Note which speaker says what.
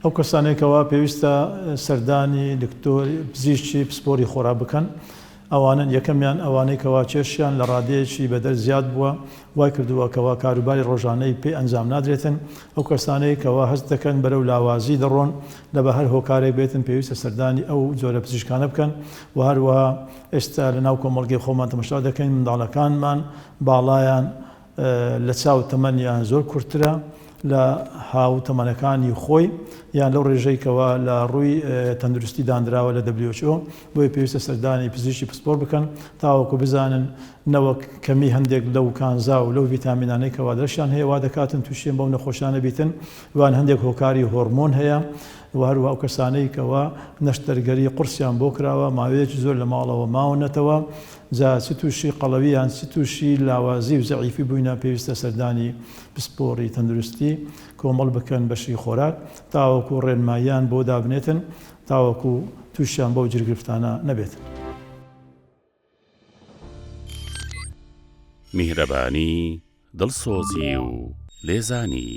Speaker 1: ئەو کەسانێکەوە پێویستە سەردانی دکتۆر پزیشکی پسپۆری خۆراک بکەن ئەوانن یەکەمیان ئەوانەی کەوا کێشیان لە ڕادەیەکی بەدەر زیاد بووە وای کردووە کەوا کاروباری ڕۆژانەی پێ ئەنجام نادرێتن ئەو کەسانەی کەوا هەست دەکەن بەرەو لاوازی دەڕۆن لە بە هەر هۆکارێک بێتن پێویستە سەردانی ئەو جۆرە پزیشکانە بکەن و هەروەها ئێستا لە ناو کۆمەڵگەی خۆمان تەماشا دەکەین منداڵەکانمان باڵایان لە چاو تەمەنیان زۆر کورتترە لە هاو تەمەنەکانی خۆی یان لەو ڕێژەیەکەوە لە ڕووی تەندروستی دانراوە لە WHO بۆی پێویستە سەردانی پزیشکی پسپۆر بکەن تاوەکو بزانن نەوەک کەمی هەندێک لەو کانزا و لەو ڤیتامینانەی کەوا دەرشیان هەیە وا دەکاتن تووشیان بەو نەخۆشانە بیتن وان هەندێک هۆکاری هۆرمۆن هەیە و هەروە ئەو کەسانەی کەوا نەشتەرگەری قورسیان بۆ کراوە ماوەیەکی زۆر لە ماڵەوە ماونەتەوە جا چ تووشی قەڵەوییان چ تووشی لاوازی و زەعیفی بووینە پێویستە سەردانی پسپۆڕی تەندروستی کۆمەڵ بکەن بەشی خۆراک تاوەکو ڕێنماییان بۆ دابنێتن تاوەکو تووشیان بۆ جرگرفتانە نەبێت.
Speaker 2: میهرەبانی دڵسۆزی و لێزانی